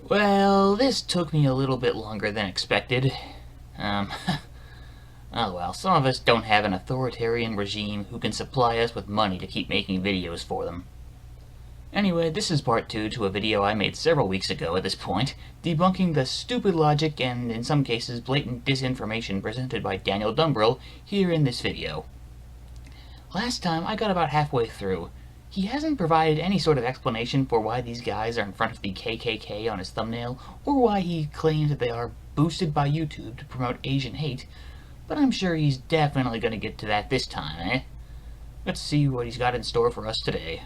Well, this took me a little bit longer than expected. Oh well, some of us don't have an authoritarian regime who can supply us with money to keep making videos for them. Anyway, this is part 2 to a video I made several weeks ago at this point, debunking the stupid logic and, in some cases, blatant disinformation presented by Daniel Dumbrill here in this video. Last time, I got about halfway through. He hasn't provided any sort of explanation for why these guys are in front of the KKK on his thumbnail, or why he claims that they are boosted by YouTube to promote Asian hate, but I'm sure he's definitely going to get to that this time, eh? Let's see what he's got in store for us today.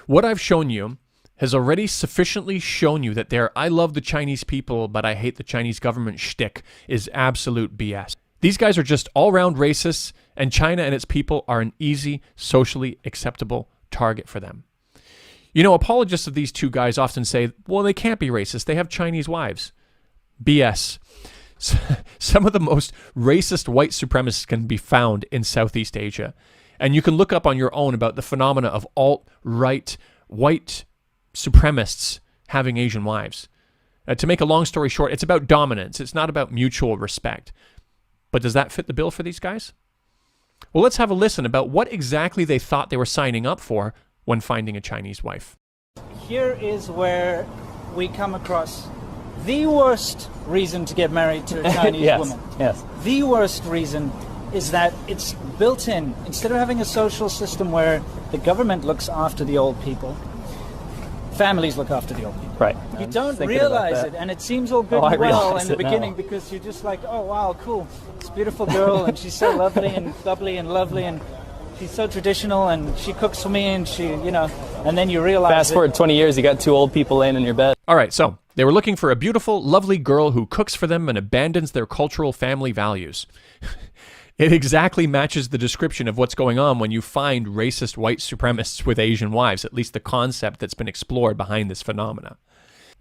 What I've shown you has already sufficiently shown you that their "I love the Chinese people, but I hate the Chinese government" shtick is absolute BS. These guys are just all-round racists, and China and its people are an easy, socially acceptable target for them. You know, apologists of these two guys often say, well, they can't be racist, they have Chinese wives. BS. Some of the most racist white supremacists can be found in Southeast Asia. And you can look up on your own about the phenomena of alt-right white supremacists having Asian wives. To make a long story short, it's about dominance. It's not about mutual respect. But does that fit the bill for these guys? Well, let's have a listen about what exactly they thought they were signing up for when finding a Chinese wife. Here is where we come across the worst reason to get married to a Chinese woman. Yes. The worst reason is that it's built in. Instead of having a social system where the government looks after the old people, families look after the old people. Right. You don't realize it, and it seems all good and well in the beginning because you're just like, oh wow, cool, this beautiful girl, and she's so lovely and bubbly and lovely, and she's so traditional, and she cooks for me, and she, you know, and then you realize. Fast forward 20 years, you got two old people laying in your bed. All right, so they were looking for a beautiful, lovely girl who cooks for them and abandons their cultural family values. It exactly matches the description of what's going on when you find racist white supremacists with Asian wives, at least the concept that's been explored behind this phenomena.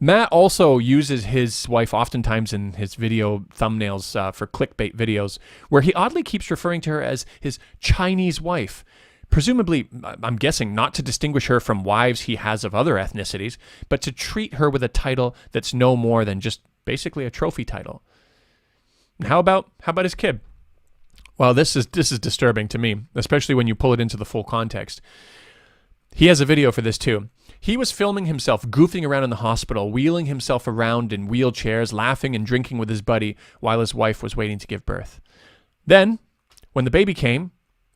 Matt also uses his wife oftentimes in his video thumbnails for clickbait videos, where he oddly keeps referring to her as his Chinese wife. Presumably, I'm guessing, not to distinguish her from wives he has of other ethnicities, but to treat her with a title that's no more than just basically a trophy title. How about his kid? Well, this is disturbing to me, especially when you pull it into the full context. He has a video for this too. He was filming himself goofing around in the hospital, wheeling himself around in wheelchairs, laughing and drinking with his buddy while his wife was waiting to give birth. Then, when the baby came,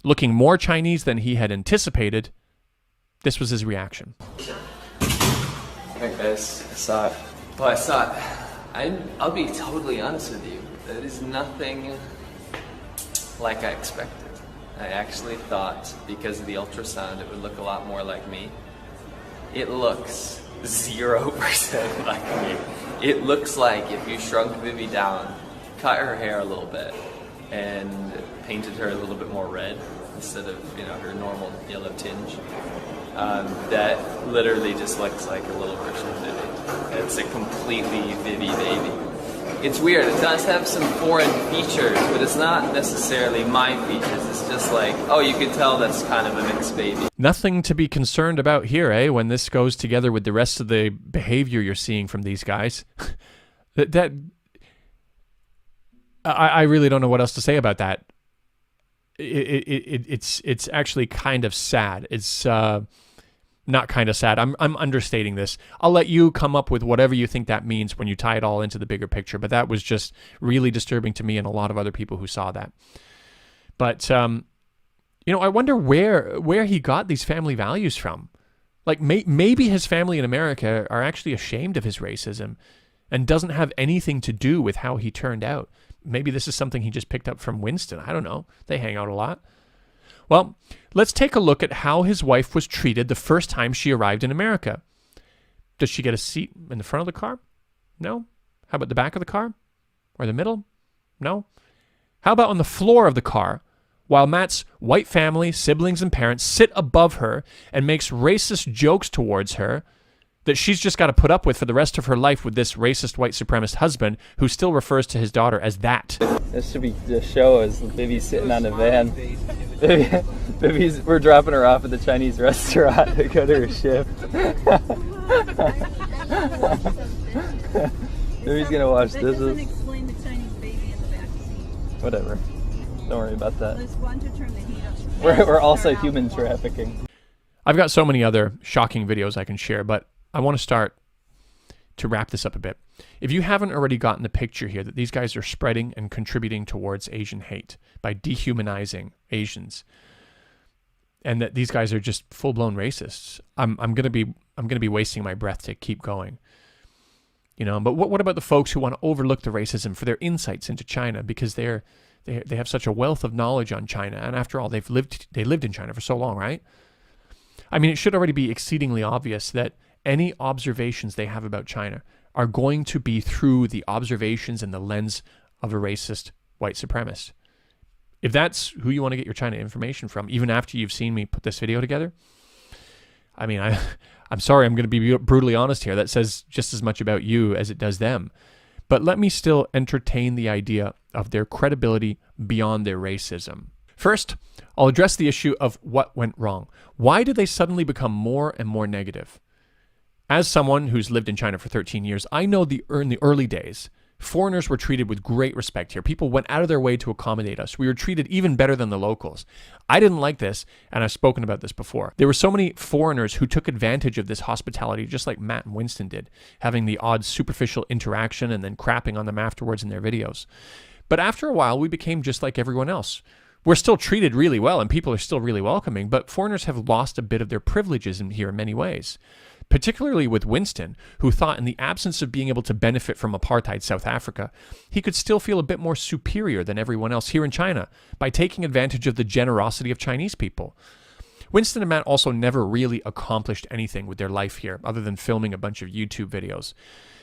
looking more Chinese than he had anticipated, this was his reaction. Hey guys, I saw it. Well, I saw it. I'll be totally honest with you. That is nothing like I expected. I actually thought, because of the ultrasound, it would look a lot more like me. It looks 0% like me. It looks like if you shrunk Vivi down, cut her hair a little bit, and painted her a little bit more red instead of, you know, her normal yellow tinge. That literally just looks like a little version of Vivi. It's a completely Vivi baby. It's weird, it does have some foreign features, but it's not necessarily my features. It's just like, oh, you can tell that's kind of a mixed baby. Nothing to be concerned about here, eh, when this goes together with the rest of the behavior you're seeing from these guys. I really don't know what else to say about that. It's actually kind of sad. It's not kind of sad. I'm understating this. I'll let you come up with whatever you think that means when you tie it all into the bigger picture. But that was just really disturbing to me and a lot of other people who saw that. But you know, I wonder where he got these family values from. Like maybe his family in America are actually ashamed of his racism and doesn't have anything to do with how he turned out. Maybe this is something he just picked up from Winston. I don't know. They hang out a lot. Well, let's take a look at how his wife was treated the first time she arrived in America. Does she get a seat in the front of the car? No. How about the back of the car? Or the middle? No. How about on the floor of the car, while Matt's white family, siblings, and parents sit above her and makes racist jokes towards her that she's just got to put up with for the rest of her life with this racist white supremacist husband who still refers to his daughter as that. This should be the show is Vivi's sitting on the van. We're dropping her off at the Chinese restaurant to go to her shift. Maybe he's gonna watch That this. doesn't explain the tiny baby in the back seat. Whatever. Don't worry about that. Let's want to turn the heat up. We're also human trafficking. I've got so many other shocking videos I can share, but I want to start to wrap this up a bit. If you haven't already gotten the picture here that these guys are spreading and contributing towards Asian hate by dehumanizing Asians, and that these guys are just full-blown racists, I'm gonna be wasting my breath to keep going. You know, but what about the folks who want to overlook the racism for their insights into China because they have such a wealth of knowledge on China, and after all, they lived in China for so long, right? I mean, it should already be exceedingly obvious that any observations they have about China are going to be through the observations and the lens of a racist white supremacist. If that's who you want to get your China information from, even after you've seen me put this video together, I mean, I'm sorry, I'm going to be brutally honest here. That says just as much about you as it does them. But let me still entertain the idea of their credibility beyond their racism. First, I'll address the issue of what went wrong. Why did they suddenly become more and more negative? As someone who's lived in China for 13 years, I know in the early days, foreigners were treated with great respect here. People went out of their way to accommodate us. We were treated even better than the locals. I didn't like this, and I've spoken about this before. There were so many foreigners who took advantage of this hospitality, just like Matt and Winston did, having the odd superficial interaction and then crapping on them afterwards in their videos. But after a while, we became just like everyone else. We're still treated really well, and people are still really welcoming, but foreigners have lost a bit of their privileges here in many ways. Particularly with Winston, who thought in the absence of being able to benefit from apartheid South Africa, he could still feel a bit more superior than everyone else here in China by taking advantage of the generosity of Chinese people. Winston and Matt also never really accomplished anything with their life here, other than filming a bunch of YouTube videos.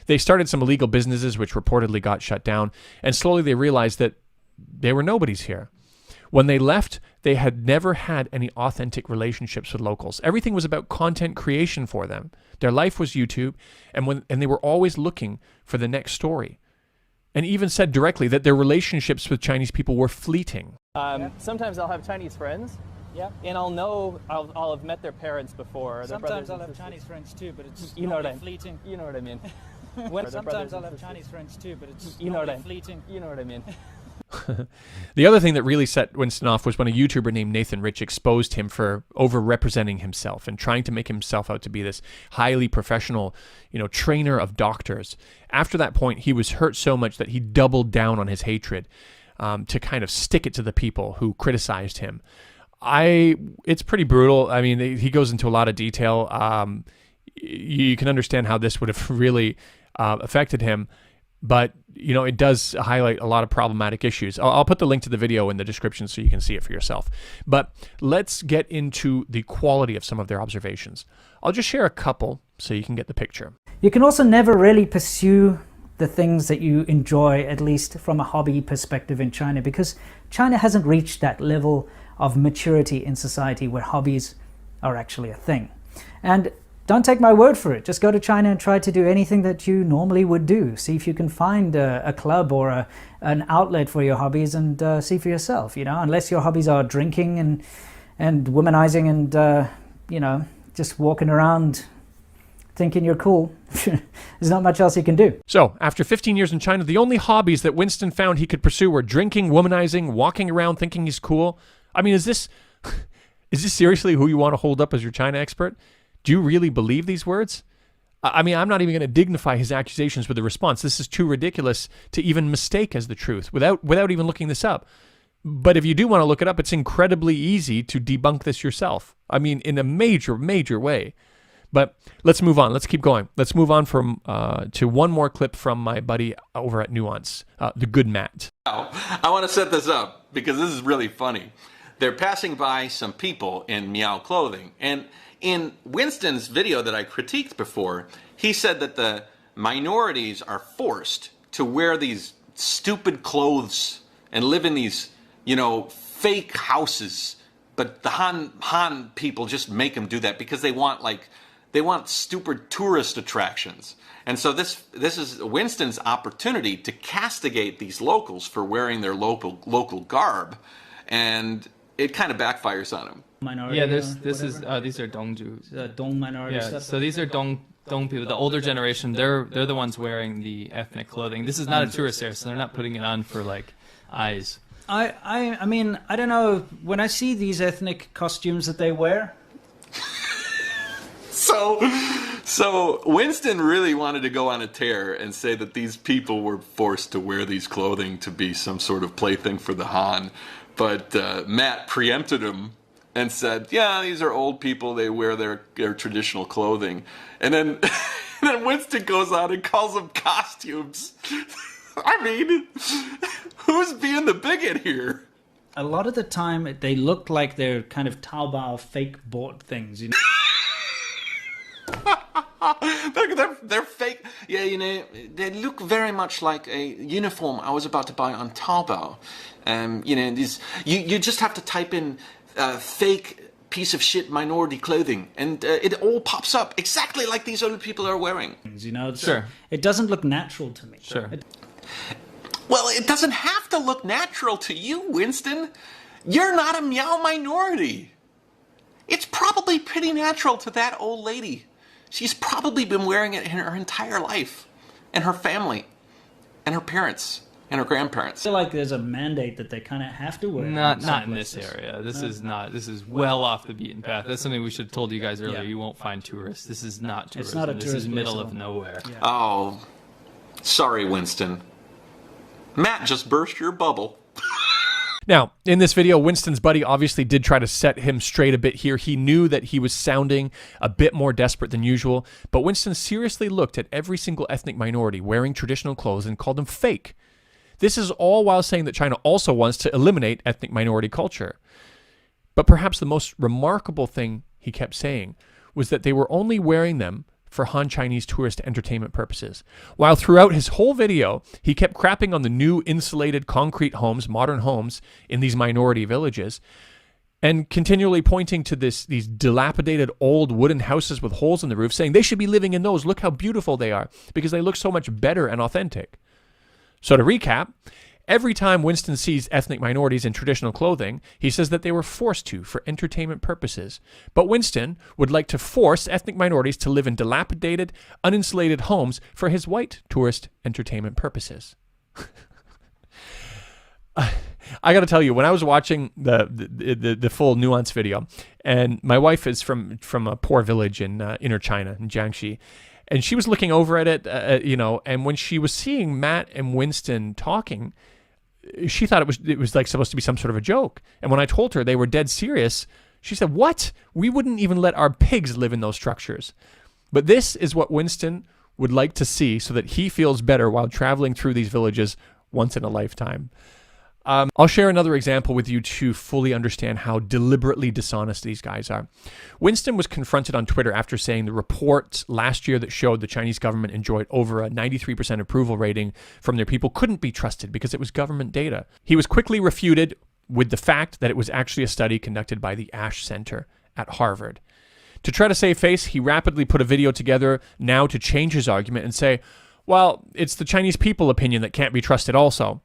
They started some illegal businesses which reportedly got shut down, and slowly they realized that they were nobodies here. When they left, they had never had any authentic relationships with locals. Everything was about content creation for them. Their life was YouTube, and they were always looking for the next story. And even said directly that their relationships with Chinese people were fleeting. Sometimes I'll have Chinese friends. Yeah. And I'll have met their parents before. Sometimes I'll have Chinese friends too, but it's you know what I mean. fleeting. You know what I mean. Sometimes I'll have Chinese friends too, but it's fleeting. You know what I mean. The other thing that really set Winston off was when a YouTuber named Nathan Rich exposed him for over-representing himself and trying to make himself out to be this highly professional, trainer of doctors. After that point, he was hurt so much that he doubled down on his hatred to kind of stick it to the people who criticized him. It's pretty brutal. I mean, he goes into a lot of detail. You can understand how this would have really affected him. But, it does highlight a lot of problematic issues. I'll put the link to the video in the description so you can see it for yourself. But let's get into the quality of some of their observations. I'll just share a couple so you can get the picture. You can also never really pursue the things that you enjoy, at least from a hobby perspective in China, because China hasn't reached that level of maturity in society where hobbies are actually a thing. And don't take my word for it. Just go to China and try to do anything that you normally would do. See if you can find a club or an outlet for your hobbies and see for yourself, unless your hobbies are drinking and womanizing and, just walking around thinking you're cool. There's not much else you can do. So, after 15 years in China, the only hobbies that Winston found he could pursue were drinking, womanizing, walking around thinking he's cool. I mean, is this seriously who you want to hold up as your China expert? Do you really believe these words? I mean, I'm not even going to dignify his accusations with a response. This is too ridiculous to even mistake as the truth without even looking this up. But if you do want to look it up, it's incredibly easy to debunk this yourself. I mean, in a major, major way. But let's move on. Let's keep going. Let's move on to one more clip from my buddy over at Nuance, the good Matt. I want to set this up because this is really funny. They're passing by some people in Meow clothing, and in Winston's video that I critiqued before, he said that the minorities are forced to wear these stupid clothes and live in these, fake houses. But the Han people just make them do that because they want stupid tourist attractions. And so this is Winston's opportunity to castigate these locals for wearing their local garb, and it kind of backfires on him. Minority. Yeah, these are Dongju. Dong minority Yeah, stuff. so these are Dong Dumbrill, the older generation, they're the ones wearing the ethnic clothing. This is not a tourist area, so they're not putting it on for like eyes. I mean, I don't know. When I see these ethnic costumes that they wear. So Winston really wanted to go on a tear and say that these people were forced to wear these clothing to be some sort of plaything for the Han. But Matt preempted him and said, yeah, these are old people. They wear their traditional clothing. And then, then Winston goes on and calls them costumes. I mean, who's being the bigot here? A lot of the time, they look like they're kind of Taobao fake bought things, you know? They're fake. Yeah, you know, they look very much like a uniform I was about to buy on Taobao. You know, you just have to type in fake piece of shit minority clothing, and it all pops up exactly like these old people are wearing. You know, Sure. It doesn't look natural to me. Sure. Well, it doesn't have to look natural to you, Winston. You're not a Meow minority. It's probably pretty natural to that old lady. She's probably been wearing it in her entire life, and her family, and her parents, and her grandparents. I feel like there's a mandate that they kind of have to wear. Not in this area. This is not. This is well off the beaten path. That's something we should have told you guys earlier. Yeah. You won't find tourists. This is not tourism. It's not a This tourist is middle place at of all. nowhere. Yeah. Oh, sorry, Winston. Matt just burst your bubble. Now, in this video, Winston's buddy obviously did try to set him straight a bit here. He knew that he was sounding a bit more desperate than usual, but Winston seriously looked at every single ethnic minority wearing traditional clothes and called them fake. This is all while saying that China also wants to eliminate ethnic minority culture. But perhaps the most remarkable thing he kept saying was that they were only wearing them for Han Chinese tourist entertainment purposes. While throughout his whole video, he kept crapping on the new insulated concrete homes, modern homes in these minority villages, and continually pointing to these dilapidated old wooden houses with holes in the roof, saying they should be living in those. Look how beautiful they are, because they look so much better and authentic. So to recap, every time Winston sees ethnic minorities in traditional clothing, he says that they were forced to for entertainment purposes. But Winston would like to force ethnic minorities to live in dilapidated, uninsulated homes for his white tourist entertainment purposes. I got to tell you, when I was watching the full nuance video, and my wife is from a poor village in inner China, in Jiangxi, and she was looking over at it, and when she was seeing Matt and Winston talking, she thought it was like supposed to be some sort of a joke. And when I told her they were dead serious, she said, "What? We wouldn't even let our pigs live in those structures." But this is what Winston would like to see so that he feels better while traveling through these villages once in a lifetime. I'll share another example with you to fully understand how deliberately dishonest these guys are. Winston was confronted on Twitter after saying the report last year that showed the Chinese government enjoyed over a 93% approval rating from their people couldn't be trusted because it was government data. He was quickly refuted with the fact that it was actually a study conducted by the Ash Center at Harvard. To try to save face, he rapidly put a video together now to change his argument and say, well, it's the Chinese people opinion that can't be trusted also.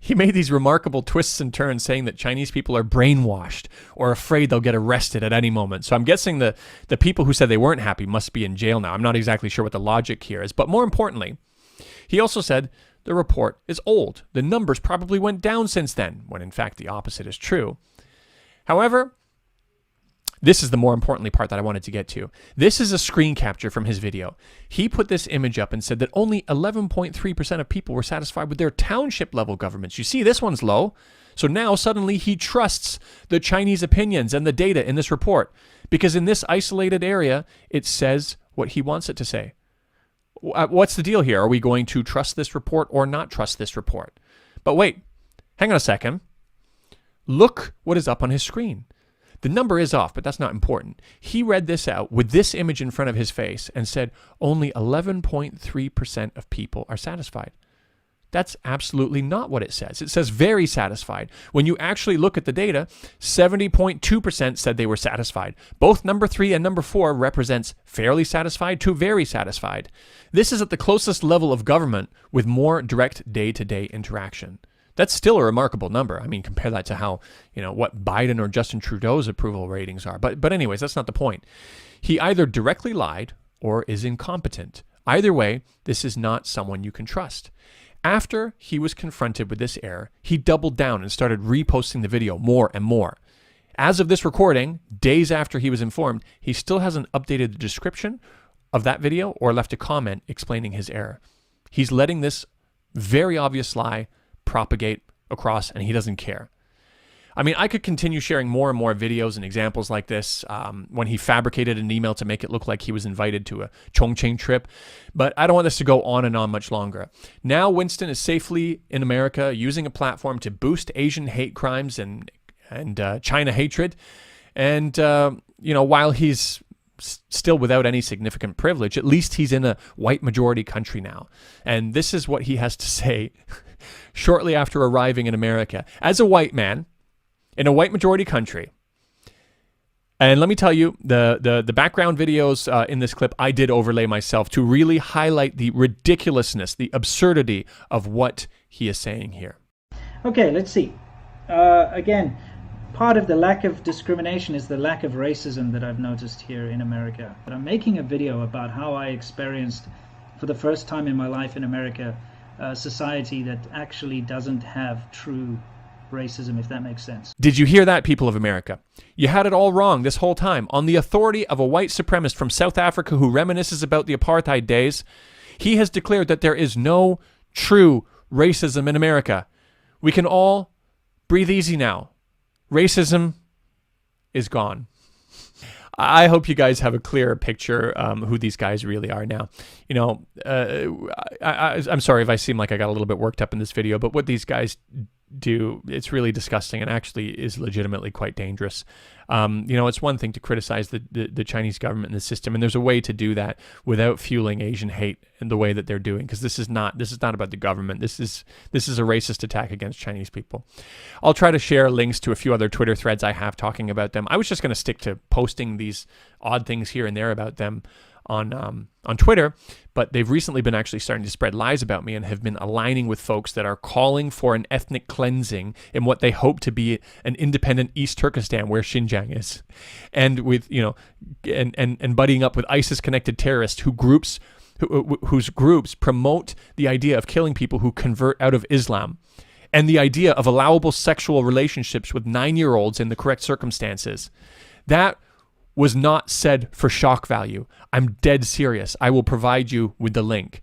He made these remarkable twists and turns saying that Chinese people are brainwashed or afraid they'll get arrested at any moment. So I'm guessing the people who said they weren't happy must be in jail now. I'm not exactly sure what the logic here is. But more importantly, he also said the report is old. The numbers probably went down since then, when in fact the opposite is true. However, this is the more importantly part that I wanted to get to. This is a screen capture from his video. He put this image up and said that only 11.3% of people were satisfied with their township level governments. You see, this one's low. So now suddenly he trusts the Chinese opinions and the data in this report because in this isolated area, it says what he wants it to say. What's the deal here? Are we going to trust this report or not trust this report? But wait, hang on a second. Look what is up on his screen. The number is off, but that's not important. He read this out with this image in front of his face and said only 11.3% of people are satisfied. That's absolutely not what it says. It says very satisfied. When you actually look at the data, 70.2% said they were satisfied. Both number 3 and number 4 represents fairly satisfied to very satisfied. This is at the closest level of government with more direct day-to-day interaction. That's still a remarkable number. I mean, compare that to how, what Biden or Justin Trudeau's approval ratings are. But anyways, that's not the point. He either directly lied or is incompetent. Either way, this is not someone you can trust. After he was confronted with this error, he doubled down and started reposting the video more and more. As of this recording, days after he was informed, he still hasn't updated the description of that video or left a comment explaining his error. He's letting this very obvious lie propagate across, and he doesn't care. I mean, I could continue sharing more and more videos and examples like this when he fabricated an email to make it look like he was invited to a Chongqing trip, but I don't want this to go on and on much longer. Now Winston is safely in America using a platform to boost Asian hate crimes and China hatred, and while he's still without any significant privilege, at least he's in a white majority country now. And this is what he has to say shortly after arriving in America. As a white man in a white majority country, and let me tell you, the background videos in this clip I did overlay myself to really highlight the ridiculousness, the absurdity of what he is saying here. Okay, let's see. Again, part of the lack of discrimination is the lack of racism that I've noticed here in America. But I'm making a video about how I experienced, for the first time in my life in America, a society that actually doesn't have true racism, if that makes sense. Did you hear that, people of America? You had it all wrong this whole time. On the authority of a white supremacist from South Africa who reminisces about the apartheid days, he has declared that there is no true racism in America. We can all breathe easy now. Racism is gone. I hope you guys have a clearer picture who these guys really are now. I'm sorry if I seem like I got a little bit worked up in this video, but what these guys do, it's really disgusting and actually is legitimately quite dangerous. It's one thing to criticize the Chinese government and the system, and there's a way to do that without fueling Asian hate in the way that they're doing, because this is not about the government. This is a racist attack against Chinese people. I'll try to share links to a few other Twitter threads I have talking about them. I was just going to stick to posting these odd things here and there about them on Twitter, but they've recently been actually starting to spread lies about me and have been aligning with folks that are calling for an ethnic cleansing in what they hope to be an independent East Turkestan where Xinjiang is, and with and buddying up with ISIS-connected terrorists whose groups promote the idea of killing people who convert out of Islam, and the idea of allowable sexual relationships with 9-year-olds in the correct circumstances. That was not said for shock value. I'm dead serious. I will provide you with the link.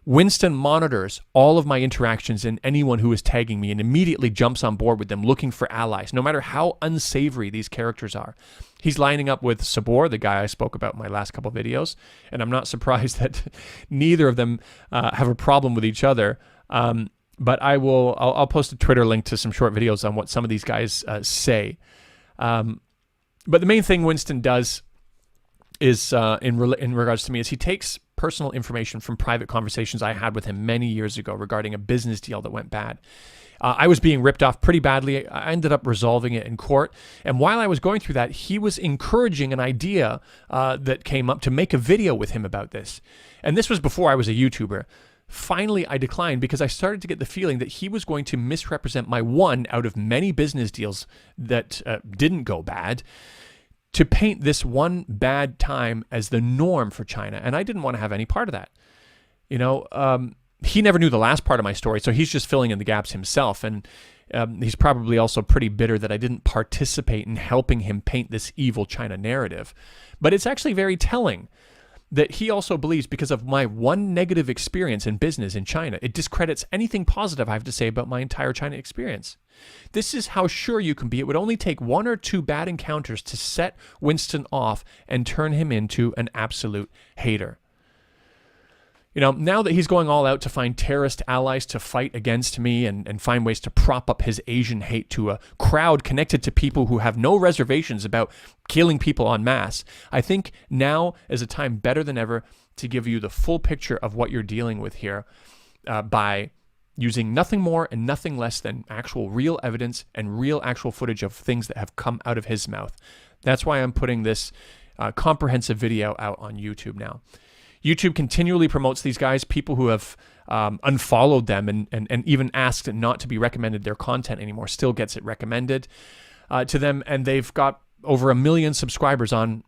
Winston monitors all of my interactions and anyone who is tagging me and immediately jumps on board with them looking for allies, no matter how unsavory these characters are. He's lining up with Sabor, the guy I spoke about in my last couple videos, and I'm not surprised that neither of them have a problem with each other. But I'll post a Twitter link to some short videos on what some of these guys say. But the main thing Winston does is, in regards to me, is he takes personal information from private conversations I had with him many years ago regarding a business deal that went bad. I was being ripped off pretty badly. I ended up resolving it in court. And while I was going through that, he was encouraging an idea that came up to make a video with him about this. And this was before I was a YouTuber. Finally, I declined because I started to get the feeling that he was going to misrepresent my one out of many business deals that didn't go bad, to paint this one bad time as the norm for China. And I didn't want to have any part of that. He never knew the last part of my story, so he's just filling in the gaps himself. And he's probably also pretty bitter that I didn't participate in helping him paint this evil China narrative. But it's actually very telling that he also believes, because of my one negative experience in business in China, it discredits anything positive I have to say about my entire China experience. This is how sure you can be. It would only take 1 or 2 bad encounters to set Winston off and turn him into an absolute hater. Now that he's going all out to find terrorist allies to fight against me and find ways to prop up his Asian hate to a crowd connected to people who have no reservations about killing people en masse, I think now is a time better than ever to give you the full picture of what you're dealing with here by using nothing more and nothing less than actual real evidence and real actual footage of things that have come out of his mouth. That's why I'm putting this comprehensive video out on YouTube now. YouTube continually promotes these guys, people who have unfollowed them and even asked not to be recommended their content anymore, still gets it recommended to them. And they've got over 1 million subscribers on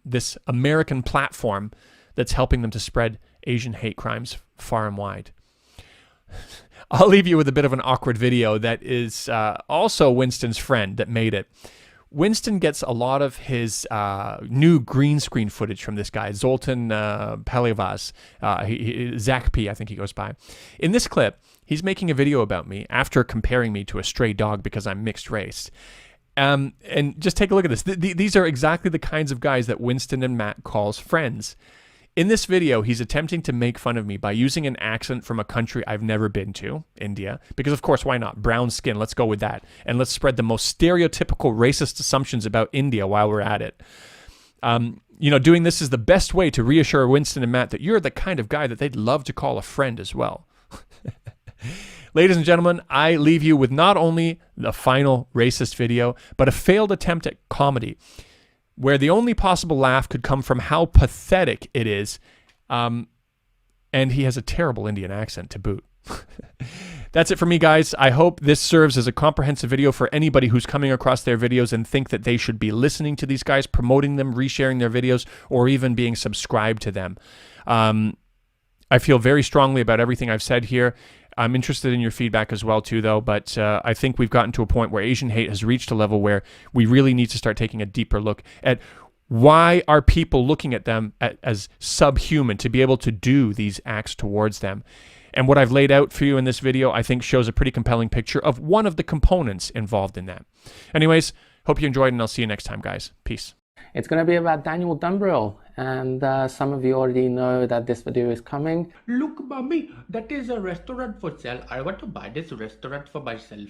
this American platform that's helping them to spread Asian hate crimes far and wide. I'll leave you with a bit of an awkward video that is also Winston's friend that made it. Winston gets a lot of his new green screen footage from this guy, Zoltan Pelevaz, Zach P, I think he goes by. In this clip, he's making a video about me after comparing me to a stray dog because I'm mixed race. And just take a look at this. These are exactly the kinds of guys that Winston and Matt calls friends. In this video, he's attempting to make fun of me by using an accent from a country I've never been to, India, because of course, why not? Brown skin, let's go with that. And let's spread the most stereotypical racist assumptions about India while we're at it. You know, doing this is the best way to reassure Winston and Matt that you're the kind of guy that they'd love to call a friend as well. Ladies and gentlemen, I leave you with not only the final racist video, but a failed attempt at comedy, where the only possible laugh could come from how pathetic it is, and he has a terrible Indian accent to boot. That's it for me, guys. I hope this serves as a comprehensive video for anybody who's coming across their videos and think that they should be listening to these guys, promoting them, resharing their videos, or even being subscribed to them. I feel very strongly about everything I've said here. I'm interested in your feedback as well, too, though. But I think we've gotten to a point where Asian hate has reached a level where we really need to start taking a deeper look at why are people looking at them as subhuman to be able to do these acts towards them. And what I've laid out for you in this video, I think, shows a pretty compelling picture of one of the components involved in that. Anyways, hope you enjoyed, and I'll see you next time, guys. Peace. It's going to be about Daniel Dumbrill, and some of you already know that this video is coming. Look, mommy, that is a restaurant for sale. I want to buy this restaurant for myself.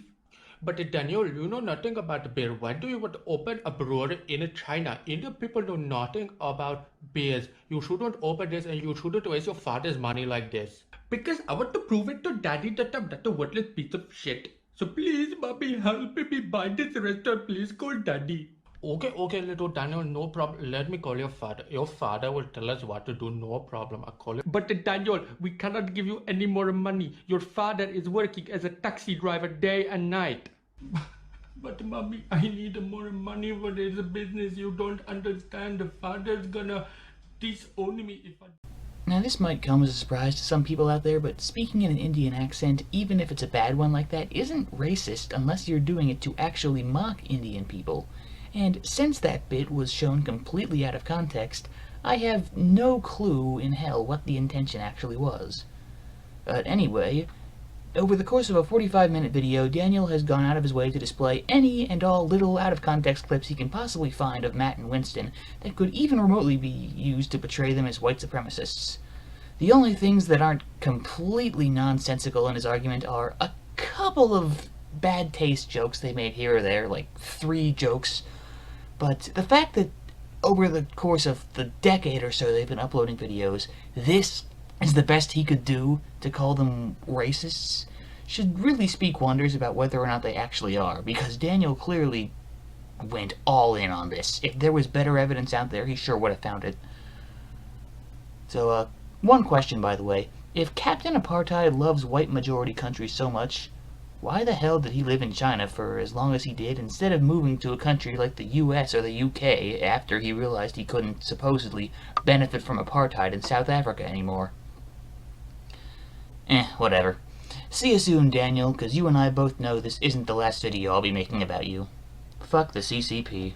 But Daniel, you know nothing about beer. Why do you want to open a brewery in China? Indian people know nothing about beers. You shouldn't open this, and you shouldn't waste your father's money like this. Because I want to prove it to daddy that I'm not a worthless piece of shit. So please, mommy, help me buy this restaurant. Please call daddy. Okay, little Daniel, no problem. Let me call your father. Your father will tell us what to do, no problem. I'll call you. But Daniel, we cannot give you any more money. Your father is working as a taxi driver day and night. But mommy, I need more money for this business. You don't understand. The father's gonna disown me if I... Now this might come as a surprise to some people out there, but speaking in an Indian accent, even if it's a bad one like that, isn't racist unless you're doing it to actually mock Indian people. And since that bit was shown completely out of context, I have no clue in hell what the intention actually was. But anyway, over the course of a 45-minute video, Daniel has gone out of his way to display any and all little out-of-context clips he can possibly find of Matt and Winston that could even remotely be used to portray them as white supremacists. The only things that aren't completely nonsensical in his argument are a couple of bad taste jokes they made here or there, like 3 jokes. But the fact that over the course of the decade or so they've been uploading videos, this is the best he could do to call them racists should really speak wonders about whether or not they actually are, because Daniel clearly went all in on this. If there was better evidence out there, he sure would have found it. So, one question, by the way. If Captain Apartheid loves white majority countries so much, why the hell did he live in China for as long as he did instead of moving to a country like the US or the UK after he realized he couldn't supposedly benefit from apartheid in South Africa anymore? Whatever. See you soon, Daniel, because you and I both know this isn't the last video I'll be making about you. Fuck the CCP.